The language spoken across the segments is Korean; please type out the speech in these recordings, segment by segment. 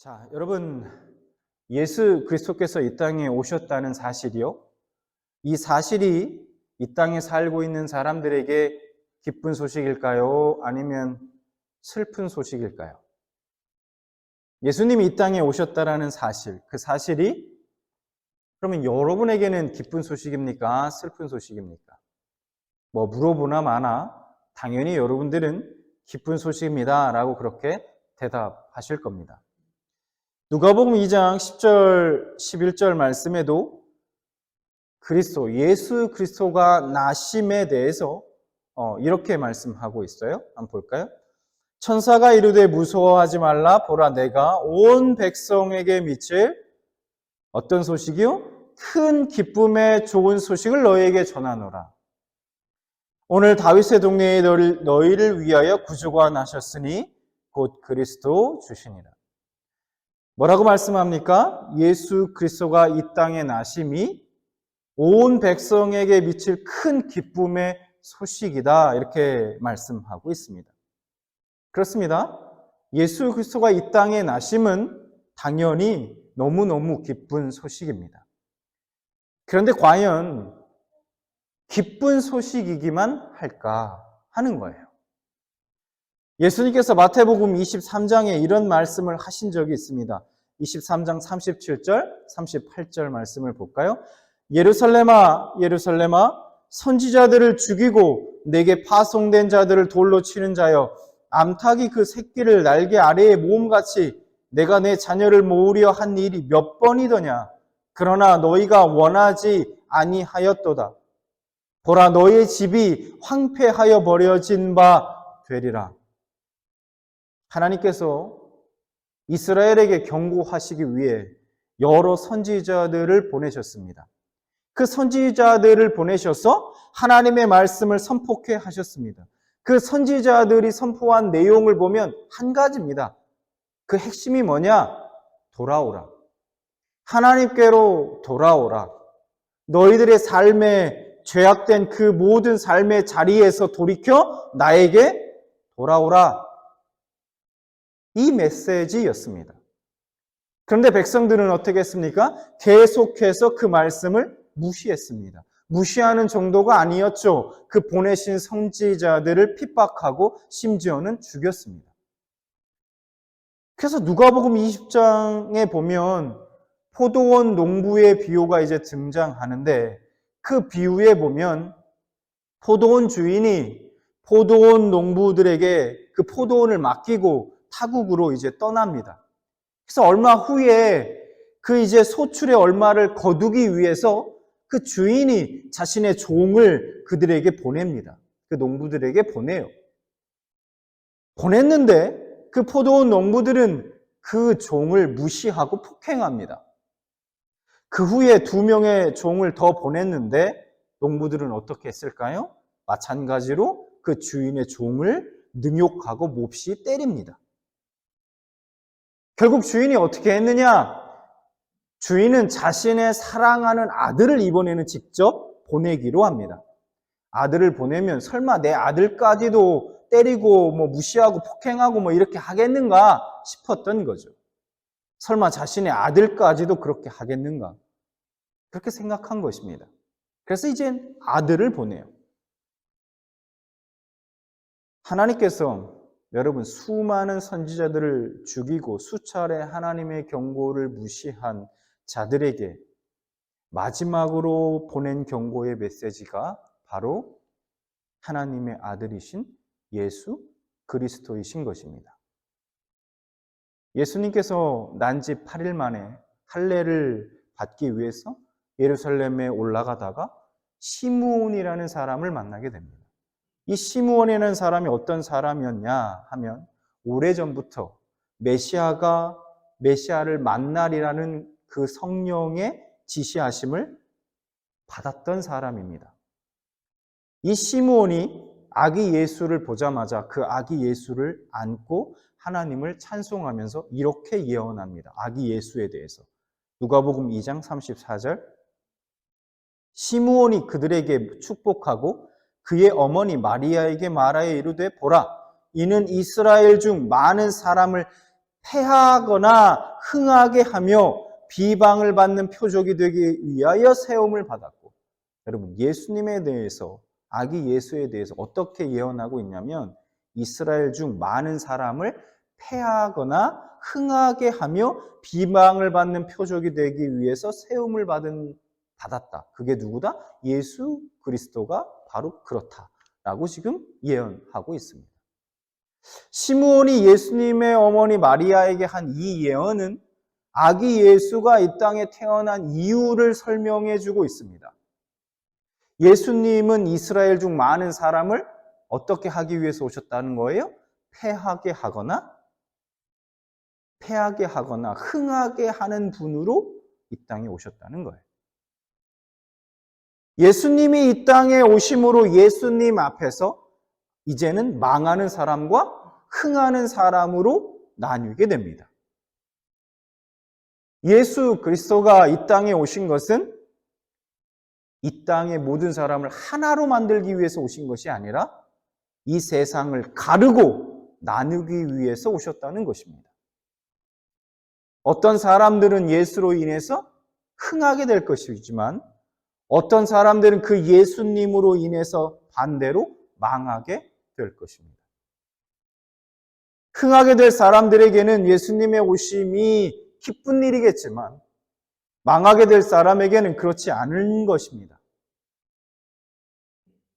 자, 여러분, 예수 그리스도께서 이 땅에 오셨다는 사실이요. 이 사실이 이 땅에 살고 있는 사람들에게 기쁜 소식일까요? 아니면 슬픈 소식일까요? 예수님이 이 땅에 오셨다라는 사실, 그 사실이 그러면 여러분에게는 기쁜 소식입니까? 슬픈 소식입니까? 물어보나 마나 당연히 여러분들은 기쁜 소식입니다 라고 그렇게 대답하실 겁니다. 누가복음 2장 10절, 11절 말씀에도 예수 그리스도가 나심에 대해서 이렇게 말씀하고 있어요. 한번 볼까요? 천사가 이르되 무서워하지 말라. 보라, 내가 온 백성에게 미칠 어떤 소식이요? 큰 기쁨의 좋은 소식을 너희에게 전하노라. 오늘 다윗의 동네에 너희를 위하여 구주가 나셨으니 곧 그리스도 주시니라. 뭐라고 말씀합니까? 예수 그리스도가 이 땅에 나심이 온 백성에게 미칠 큰 기쁨의 소식이다. 이렇게 말씀하고 있습니다. 그렇습니다. 예수 그리스도가 이 땅에 나심은 당연히 너무너무 기쁜 소식입니다. 그런데 과연 기쁜 소식이기만 할까 하는 거예요. 예수님께서 마태복음 23장에 이런 말씀을 하신 적이 있습니다. 23장 37절, 38절 말씀을 볼까요? 예루살렘아, 예루살렘아, 선지자들을 죽이고 내게 파송된 자들을 돌로 치는 자여, 암탉이 그 새끼를 날개 아래에 모음같이 내가 내 자녀를 모으려 한 일이 몇 번이더냐. 그러나 너희가 원하지 아니하였도다. 보라, 너희의 집이 황폐하여 버려진 바 되리라. 하나님께서 이스라엘에게 경고하시기 위해 여러 선지자들을 보내셨습니다. 그 선지자들을 보내셔서 하나님의 말씀을 선포케 하셨습니다. 그 선지자들이 선포한 내용을 보면 한 가지입니다. 그 핵심이 뭐냐? 돌아오라. 하나님께로 돌아오라. 너희들의 삶에 죄악된 그 모든 삶의 자리에서 돌이켜 나에게 돌아오라. 이 메시지였습니다. 그런데 백성들은 어떻게 했습니까? 계속해서 그 말씀을 무시했습니다. 무시하는 정도가 아니었죠. 그 보내신 선지자들을 핍박하고 심지어는 죽였습니다. 그래서 누가복음 20장에 보면 포도원 농부의 비유가 이제 등장하는데, 그 비유에 보면 포도원 주인이 포도원 농부들에게 그 포도원을 맡기고 타국으로 이제 떠납니다. 그래서 얼마 후에 그 이제 소출의 얼마를 거두기 위해서 그 주인이 자신의 종을 그들에게 보냅니다. 그 농부들에게 보내요. 보냈는데 그 포도원 농부들은 그 종을 무시하고 폭행합니다. 그 후에 2명의 종을 더 보냈는데 농부들은 어떻게 했을까요? 마찬가지로 그 주인의 종을 능욕하고 몹시 때립니다. 결국 주인이 어떻게 했느냐? 주인은 자신의 사랑하는 아들을 이번에는 직접 보내기로 합니다. 아들을 보내면 설마 내 아들까지도 때리고 무시하고 폭행하고 이렇게 하겠는가 싶었던 거죠. 설마 자신의 아들까지도 그렇게 하겠는가? 그렇게 생각한 것입니다. 그래서 이젠 아들을 보내요. 하나님께서 여러분, 수많은 선지자들을 죽이고 수차례 하나님의 경고를 무시한 자들에게 마지막으로 보낸 경고의 메시지가 바로 하나님의 아들이신 예수 그리스도이신 것입니다. 예수님께서 난 지 8일 만에 할례를 받기 위해서 예루살렘에 올라가다가 시므온이라는 사람을 만나게 됩니다. 이 시므온이라는 사람이 어떤 사람이었냐 하면 오래전부터 메시아를 만나리라는 그 성령의 지시하심을 받았던 사람입니다. 이 시므온이 아기 예수를 보자마자 그 아기 예수를 안고 하나님을 찬송하면서 이렇게 예언합니다. 아기 예수에 대해서. 누가복음 2장 34절. 시므온이 그들에게 축복하고 그의 어머니 마리아에게 말하여 이르되, 보라, 이는 이스라엘 중 많은 사람을 패하거나 흥하게 하며 비방을 받는 표적이 되기 위하여 세움을 받았고, 여러분 예수님에 대해서, 아기 예수에 대해서 어떻게 예언하고 있냐면 이스라엘 중 많은 사람을 패하거나 흥하게 하며 비방을 받는 표적이 되기 위해서 세움을 받았다. 그게 누구다? 예수 그리스도가 바로 그렇다라고 지금 예언하고 있습니다. 시므온이 예수님의 어머니 마리아에게 한 이 예언은 아기 예수가 이 땅에 태어난 이유를 설명해 주고 있습니다. 예수님은 이스라엘 중 많은 사람을 어떻게 하기 위해서 오셨다는 거예요? 패하게 하거나 흥하게 하는 분으로 이 땅에 오셨다는 거예요. 예수님이 이 땅에 오심으로 예수님 앞에서 이제는 망하는 사람과 흥하는 사람으로 나뉘게 됩니다. 예수 그리스도가 이 땅에 오신 것은 이 땅의 모든 사람을 하나로 만들기 위해서 오신 것이 아니라 이 세상을 가르고 나누기 위해서 오셨다는 것입니다. 어떤 사람들은 예수로 인해서 흥하게 될 것이지만 어떤 사람들은 그 예수님으로 인해서 반대로 망하게 될 것입니다. 흥하게 될 사람들에게는 예수님의 오심이 기쁜 일이겠지만 망하게 될 사람에게는 그렇지 않은 것입니다.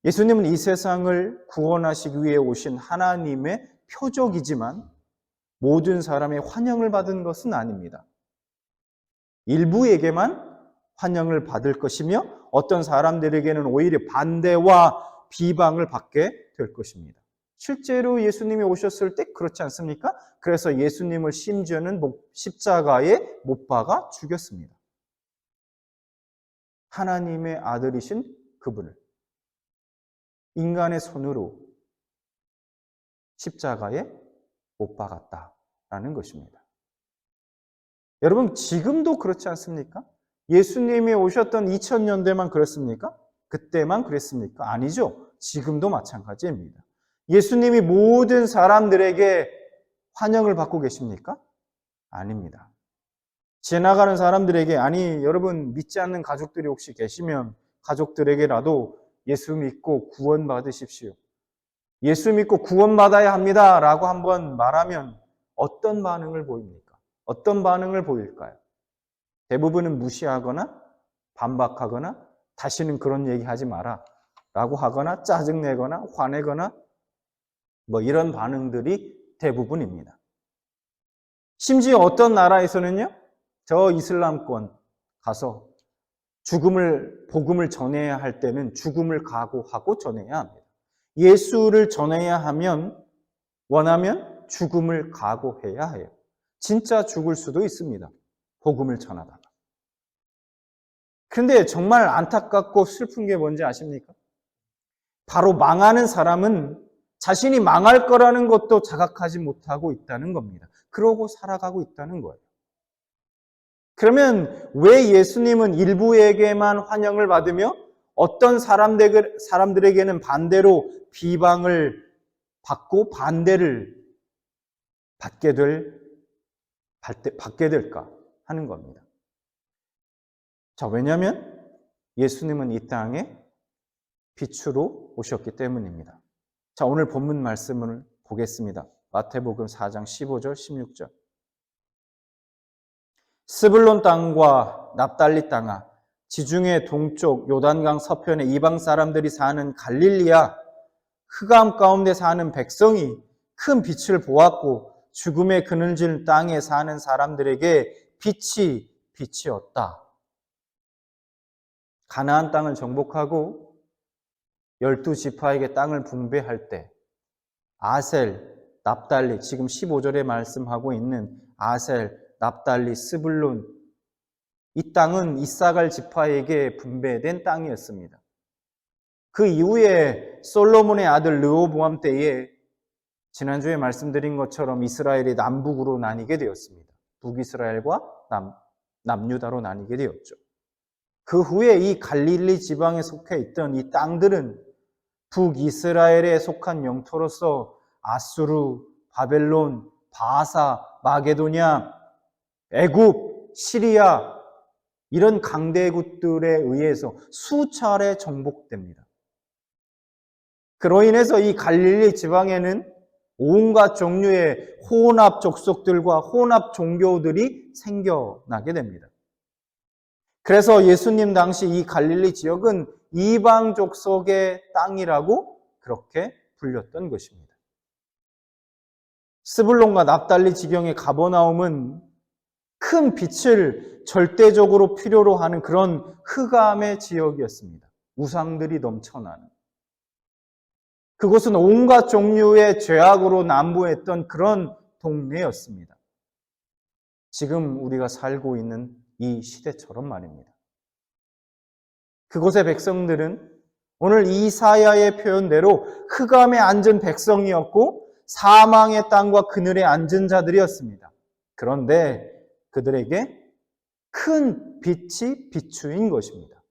예수님은 이 세상을 구원하시기 위해 오신 하나님의 표적이지만 모든 사람의 환영을 받은 것은 아닙니다. 일부에게만 환영을 받을 것이며 어떤 사람들에게는 오히려 반대와 비방을 받게 될 것입니다. 실제로 예수님이 오셨을 때 그렇지 않습니까? 그래서 예수님을 심지어는 십자가에 못 박아 죽였습니다. 하나님의 아들이신 그분을 인간의 손으로 십자가에 못 박았다라는 것입니다. 여러분, 지금도 그렇지 않습니까? 예수님이 오셨던 2000년대만 그랬습니까? 그때만 그랬습니까? 아니죠. 지금도 마찬가지입니다. 예수님이 모든 사람들에게 환영을 받고 계십니까? 아닙니다. 지나가는 사람들에게, 아니 여러분 믿지 않는 가족들이 혹시 계시면 가족들에게라도 예수 믿고 구원 받으십시오. 예수 믿고 구원 받아야 합니다 라고 한번 말하면 어떤 반응을 보입니까? 어떤 반응을 보일까요? 대부분은 무시하거나 반박하거나 다시는 그런 얘기 하지 마라 라고 하거나 짜증내거나 화내거나 이런 반응들이 대부분입니다. 심지어 어떤 나라에서는요, 저 이슬람권 가서 복음을 전해야 할 때는 죽음을 각오하고 전해야 합니다. 예수를 전해야 원하면 죽음을 각오해야 해요. 진짜 죽을 수도 있습니다. 복음을 전하다가. 그런데 정말 안타깝고 슬픈 게 뭔지 아십니까? 바로 망하는 사람은 자신이 망할 거라는 것도 자각하지 못하고 있다는 겁니다. 그러고 살아가고 있다는 거예요. 그러면 왜 예수님은 일부에게만 환영을 받으며 어떤 사람들에게는 반대로 비방을 받고 반대를 받게 될까 하는 겁니다. 자, 왜냐하면 예수님은 이 땅에 빛으로 오셨기 때문입니다. 자, 오늘 본문 말씀을 보겠습니다. 마태복음 4장 15절, 16절. 스불론 땅과 납달리 땅아, 지중해 동쪽 요단강 서편의 이방 사람들이 사는 갈릴리아, 흑암 가운데 사는 백성이 큰 빛을 보았고 죽음의 그늘진 땅에 사는 사람들에게 빛이 빛이었다. 가나안 땅을 정복하고 12지파에게 땅을 분배할 때 아셀, 납달리, 지금 15절에 말씀하고 있는 아셀, 납달리, 스불론, 이 땅은 이사갈 지파에게 분배된 땅이었습니다. 그 이후에 솔로몬의 아들 르호보암 때에 지난주에 말씀드린 것처럼 이스라엘이 남북으로 나뉘게 되었습니다. 북이스라엘과 남유다로 나뉘게 되었죠. 그 후에 이 갈릴리 지방에 속해 있던 이 땅들은 북이스라엘에 속한 영토로서 아수르, 바벨론, 바사, 마게도냐, 애굽, 시리아 이런 강대국들에 의해서 수차례 정복됩니다. 그로 인해서 이 갈릴리 지방에는 온갖 종류의 혼합 족속들과 혼합 종교들이 생겨나게 됩니다. 그래서 예수님 당시 이 갈릴리 지역은 이방 족속의 땅이라고 그렇게 불렸던 것입니다. 스불론과 납달리 지경의 가버나움은 큰 빛을 절대적으로 필요로 하는 그런 흑암의 지역이었습니다. 우상들이 넘쳐나는. 그곳은 온갖 종류의 죄악으로 난무했던 그런 동네였습니다. 지금 우리가 살고 있는 이 시대처럼 말입니다. 그곳의 백성들은 오늘 이사야의 표현대로 흑암에 앉은 백성이었고 사망의 땅과 그늘에 앉은 자들이었습니다. 그런데 그들에게 큰 빛이 비추인 것입니다.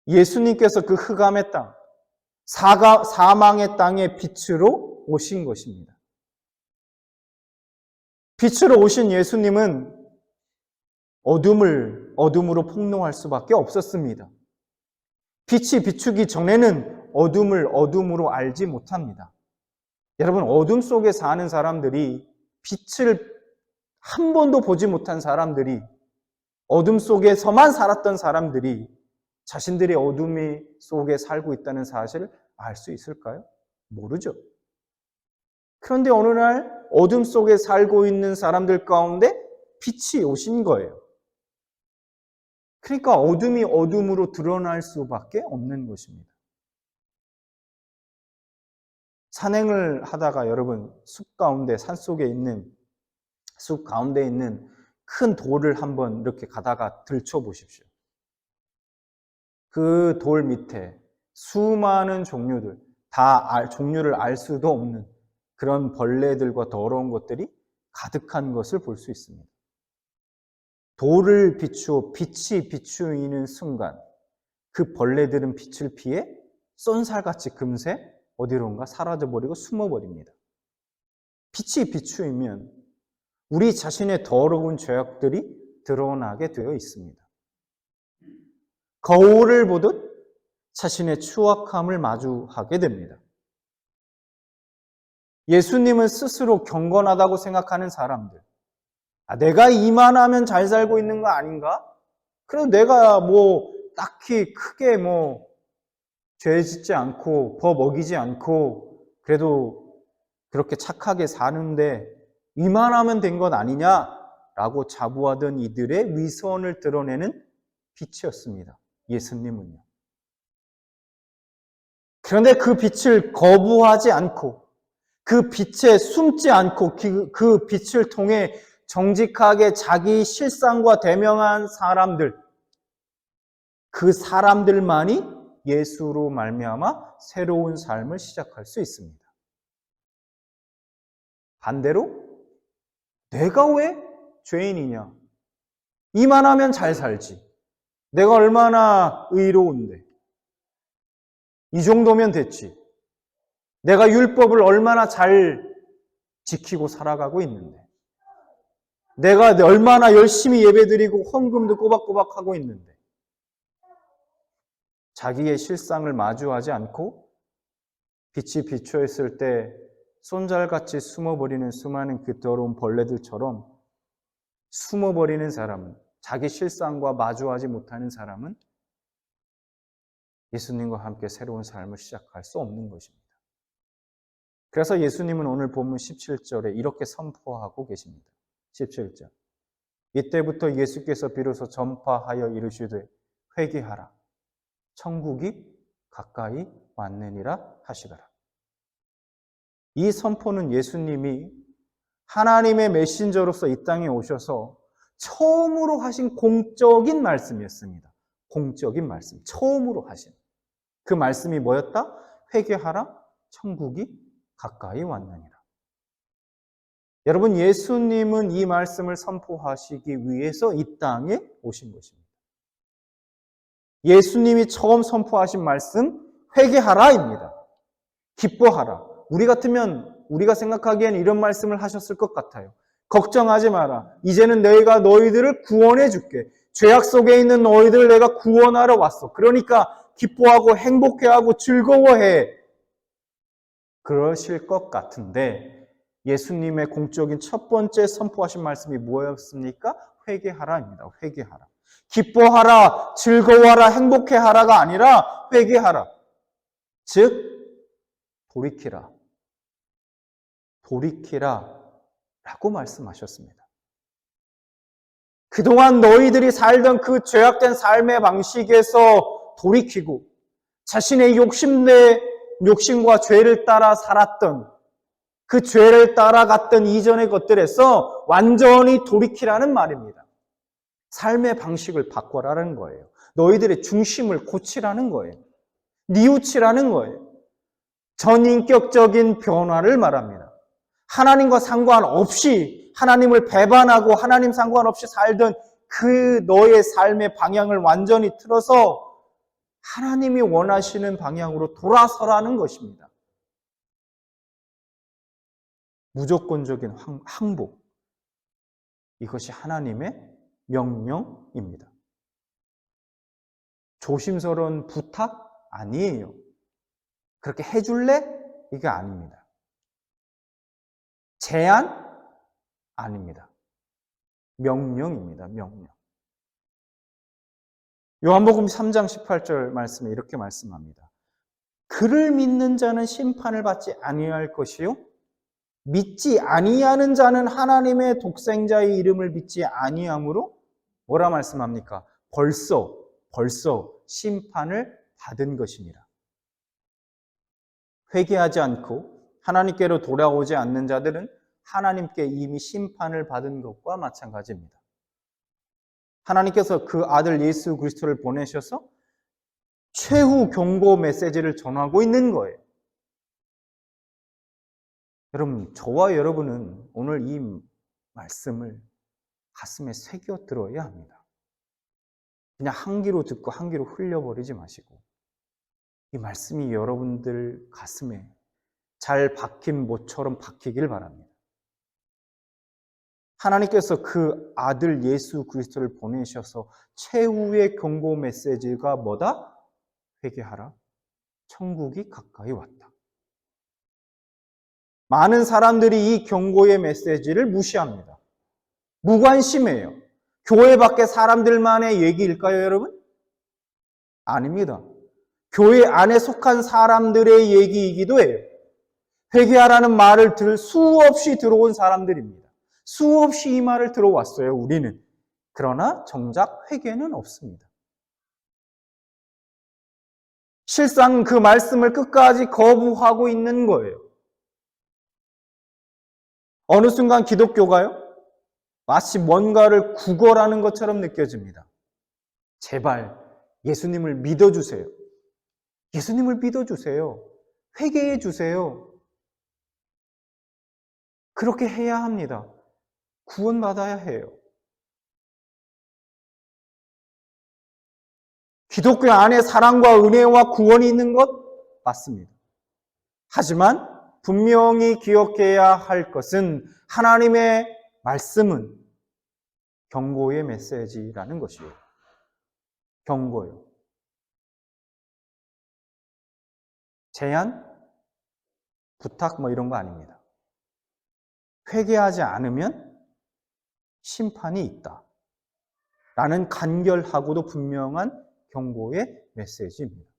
예수님께서 그 흑암의 땅, 사망의 땅의 빛으로 오신 것입니다. 빛으로 오신 예수님은 어둠을 어둠으로 폭로할 수밖에 없었습니다. 빛이 비추기 전에는 어둠을 어둠으로 알지 못합니다. 여러분, 어둠 속에 사는 사람들이 빛을 한 번도 보지 못한 사람들이, 어둠 속에서만 살았던 사람들이 자신들이 어둠 속에 살고 있다는 사실을 알 수 있을까요? 모르죠. 그런데 어느 날 어둠 속에 살고 있는 사람들 가운데 빛이 오신 거예요. 그러니까 어둠이 어둠으로 드러날 수밖에 없는 것입니다. 산행을 하다가 여러분 숲 가운데, 산속에 있는 숲 가운데 있는 큰 돌을 한번 이렇게 가다가 들춰 보십시오. 그 돌 밑에 수많은 종류들, 종류를 알 수도 없는 그런 벌레들과 더러운 것들이 가득한 것을 볼 수 있습니다. 돌을 비추어 빛이 비추이는 순간 그 벌레들은 빛을 피해 쏜살같이 금세 어디론가 사라져버리고 숨어버립니다. 빛이 비추이면 우리 자신의 더러운 죄악들이 드러나게 되어 있습니다. 거울을 보듯 자신의 추악함을 마주하게 됩니다. 예수님은 스스로 경건하다고 생각하는 사람들, 내가 이만하면 잘 살고 있는 거 아닌가? 그래도 내가 딱히 크게 죄 짓지 않고 법 어기지 않고 그래도 그렇게 착하게 사는데 이만하면 된 것 아니냐라고 자부하던 이들의 위선을 드러내는 빛이었습니다. 예수님은요. 그런데 그 빛을 거부하지 않고 그 빛에 숨지 않고 그 빛을 통해 정직하게 자기 실상과 대명한 사람들, 그 사람들만이 예수로 말미암아 새로운 삶을 시작할 수 있습니다. 반대로 내가 왜 죄인이냐? 이만하면 잘 살지. 내가 얼마나 의로운데. 이 정도면 됐지. 내가 율법을 얼마나 잘 지키고 살아가고 있는데. 내가 얼마나 열심히 예배드리고 헌금도 꼬박꼬박 하고 있는데. 자기의 실상을 마주하지 않고 빛이 비추어 있을 때 손잘같이 숨어버리는 수많은 그 더러운 벌레들처럼 숨어버리는 사람은, 자기 실상과 마주하지 못하는 사람은 예수님과 함께 새로운 삶을 시작할 수 없는 것입니다. 그래서 예수님은 오늘 본문 17절에 이렇게 선포하고 계십니다. 17절. 이때부터 예수께서 비로소 전파하여 이르시되 회개하라. 천국이 가까이 왔느니라 하시더라. 이 선포는 예수님이 하나님의 메신저로서 이 땅에 오셔서 처음으로 하신 공적인 말씀이었습니다. 공적인 말씀. 처음으로 하신. 그 말씀이 뭐였다? 회개하라. 천국이 가까이 왔느니라. 여러분, 예수님은 이 말씀을 선포하시기 위해서 이 땅에 오신 것입니다. 예수님이 처음 선포하신 말씀, 회개하라입니다. 기뻐하라. 우리 같으면 우리가 생각하기엔 이런 말씀을 하셨을 것 같아요. 걱정하지 마라. 이제는 내가 너희들을 구원해 줄게. 죄악 속에 있는 너희들을 내가 구원하러 왔어. 그러니까 기뻐하고 행복해하고 즐거워해. 그러실 것 같은데 예수님의 공적인 첫 번째 선포하신 말씀이 뭐였습니까? 회개하라입니다. 회개하라. 기뻐하라, 즐거워하라, 행복해하라가 아니라 회개하라. 즉 돌이키라. 돌이키라 라고 말씀하셨습니다. 그동안 너희들이 살던 그 죄악된 삶의 방식에서 돌이키고 자신의 욕심과 죄를 따라 살았던 그 죄를 따라갔던 이전의 것들에서 완전히 돌이키라는 말입니다. 삶의 방식을 바꿔라는 거예요. 너희들의 중심을 고치라는 거예요. 뉘우치라는 거예요. 전인격적인 변화를 말합니다. 하나님과 상관없이 하나님을 배반하고 하나님 상관없이 살던 그 너의 삶의 방향을 완전히 틀어서 하나님이 원하시는 방향으로 돌아서라는 것입니다. 무조건적인 항복. 이것이 하나님의 명령입니다. 조심스러운 부탁? 아니에요. 그렇게 해줄래? 이게 아닙니다. 제안? 아닙니다. 명령입니다. 명령. 요한복음 3장 18절 말씀에 이렇게 말씀합니다. 그를 믿는 자는 심판을 받지 아니할 것이요 믿지 아니하는 자는 하나님의 독생자의 이름을 믿지 아니함으로 뭐라 말씀합니까? 벌써 심판을 받은 것이니라. 회개하지 않고 하나님께로 돌아오지 않는 자들은 하나님께 이미 심판을 받은 것과 마찬가지입니다. 하나님께서 그 아들 예수 그리스도를 보내셔서 최후 경고 메시지를 전하고 있는 거예요. 여러분, 저와 여러분은 오늘 이 말씀을 가슴에 새겨 들어야 합니다. 그냥 한 귀로 듣고 한 귀로 흘려버리지 마시고 이 말씀이 여러분들 가슴에 잘 박힌 못처럼 박히길 바랍니다. 하나님께서 그 아들 예수 그리스도를 보내셔서 최후의 경고 메시지가 뭐다? 회개하라. 천국이 가까이 왔다. 많은 사람들이 이 경고의 메시지를 무시합니다. 무관심해요. 교회 밖에 사람들만의 얘기일까요, 여러분? 아닙니다. 교회 안에 속한 사람들의 얘기이기도 해요. 회개하라는 말을 수없이 들어온 사람들입니다. 수없이 이 말을 들어왔어요, 우리는. 그러나 정작 회개는 없습니다. 실상 그 말씀을 끝까지 거부하고 있는 거예요. 어느 순간 기독교가요, 마치 뭔가를 구걸하는 것처럼 느껴집니다. 제발 예수님을 믿어주세요. 예수님을 믿어주세요. 회개해 주세요. 그렇게 해야 합니다. 구원받아야 해요. 기독교 안에 사랑과 은혜와 구원이 있는 것 맞습니다. 하지만 분명히 기억해야 할 것은 하나님의 말씀은 경고의 메시지라는 것이에요. 경고요. 제안, 부탁 이런 거 아닙니다. 회개하지 않으면 심판이 있다. 라는 간결하고도 분명한 경고의 메시지입니다.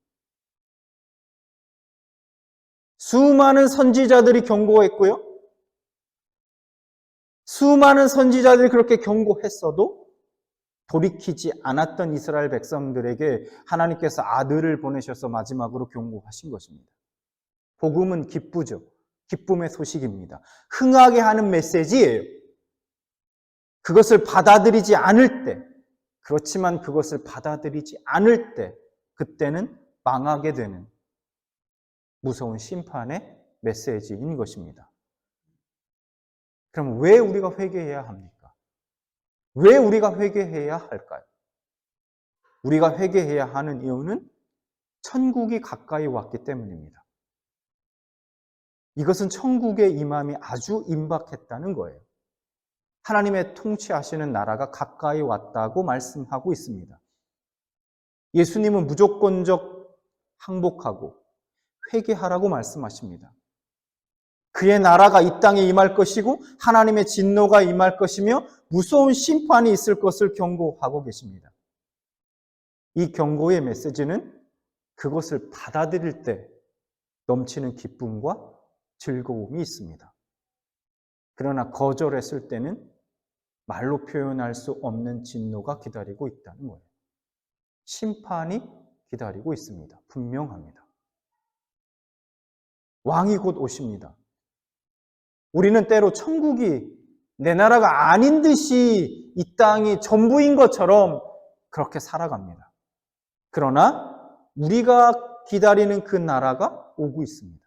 수많은 선지자들이 경고했고요. 수많은 선지자들이 그렇게 경고했어도 돌이키지 않았던 이스라엘 백성들에게 하나님께서 아들을 보내셔서 마지막으로 경고하신 것입니다. 복음은 기쁘죠. 기쁨의 소식입니다. 흥하게 하는 메시지예요. 그것을 받아들이지 않을 때, 그렇지만 그것을 받아들이지 않을 때, 그때는 망하게 되는 무서운 심판의 메시지인 것입니다. 그럼 왜 우리가 회개해야 합니까? 왜 우리가 회개해야 할까요? 우리가 회개해야 하는 이유는 천국이 가까이 왔기 때문입니다. 이것은 천국의 임함이 아주 임박했다는 거예요. 하나님의 통치하시는 나라가 가까이 왔다고 말씀하고 있습니다. 예수님은 무조건적 항복하고 회개하라고 말씀하십니다. 그의 나라가 이 땅에 임할 것이고 하나님의 진노가 임할 것이며 무서운 심판이 있을 것을 경고하고 계십니다. 이 경고의 메시지는 그것을 받아들일 때 넘치는 기쁨과 즐거움이 있습니다. 그러나 거절했을 때는 말로 표현할 수 없는 진노가 기다리고 있다는 거예요. 심판이 기다리고 있습니다. 분명합니다. 왕이 곧 오십니다. 우리는 때로 천국이 내 나라가 아닌 듯이 이 땅이 전부인 것처럼 그렇게 살아갑니다. 그러나 우리가 기다리는 그 나라가 오고 있습니다.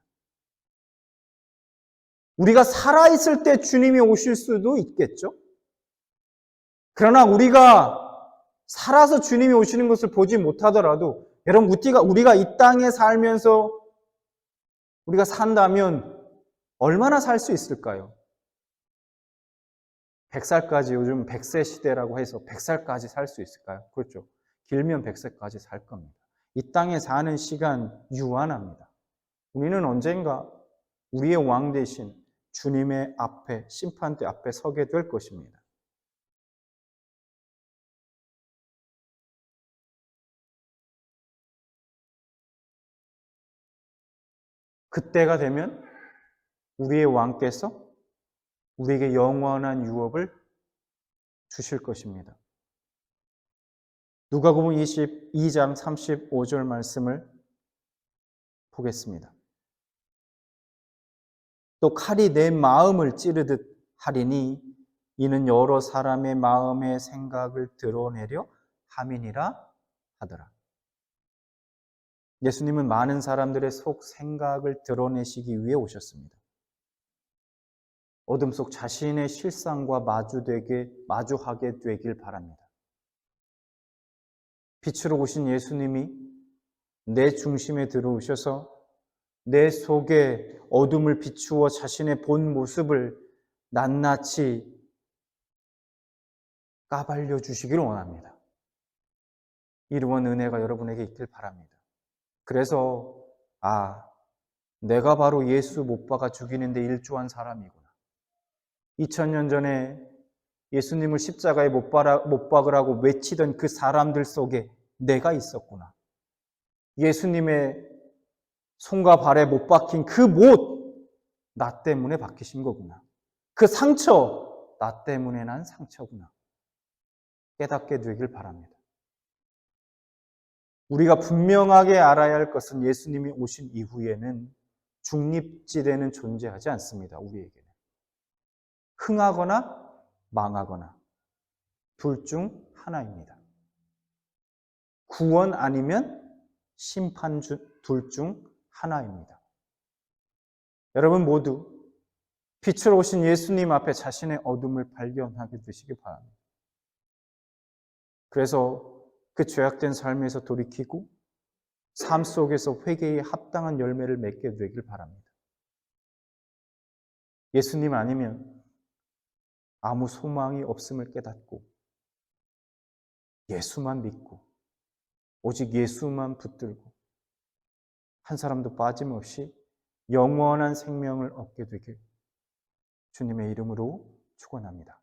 우리가 살아있을 때 주님이 오실 수도 있겠죠. 그러나 우리가 살아서 주님이 오시는 것을 보지 못하더라도 여러분 우리가 이 땅에 살면서 우리가 산다면 얼마나 살 수 있을까요? 100살까지 요즘 100세 시대라고 해서 100살까지 살 수 있을까요? 그렇죠. 길면 100세까지 살 겁니다. 이 땅에 사는 시간 유한합니다. 우리는 언젠가 우리의 왕 대신 주님의 앞에 심판대 앞에 서게 될 것입니다. 그때가 되면 우리의 왕께서 우리에게 영원한 유업을 주실 것입니다. 누가복음 22장 35절 말씀을 보겠습니다. 또 칼이 내 마음을 찌르듯 하리니 이는 여러 사람의 마음의 생각을 드러내려 함이니라 하더라. 예수님은 많은 사람들의 속 생각을 드러내시기 위해 오셨습니다. 어둠 속 자신의 실상과 마주하게 되길 바랍니다. 빛으로 오신 예수님이 내 중심에 들어오셔서 내 속에 어둠을 비추어 자신의 본 모습을 낱낱이 까발려 주시기를 원합니다. 이러한 은혜가 여러분에게 있길 바랍니다. 그래서 내가 바로 예수 못 박아 죽이는데 일조한 사람이구나. 2000년 전에 예수님을 십자가에 못 박으라고 외치던 그 사람들 속에 내가 있었구나. 예수님의 손과 발에 못 박힌 그 못, 나 때문에 박히신 거구나. 그 상처, 나 때문에 난 상처구나. 깨닫게 되길 바랍니다. 우리가 분명하게 알아야 할 것은 예수님이 오신 이후에는 중립지대는 존재하지 않습니다. 우리에게는. 흥하거나 망하거나 둘 중 하나입니다. 구원 아니면 심판 둘 중 하나입니다. 여러분 모두 빛으로 오신 예수님 앞에 자신의 어둠을 발견하게 되시기 바랍니다. 그래서 그 죄악된 삶에서 돌이키고 삶 속에서 회개에 합당한 열매를 맺게 되길 바랍니다. 예수님 아니면 아무 소망이 없음을 깨닫고 예수만 믿고 오직 예수만 붙들고 한 사람도 빠짐없이 영원한 생명을 얻게 되길 주님의 이름으로 축원합니다.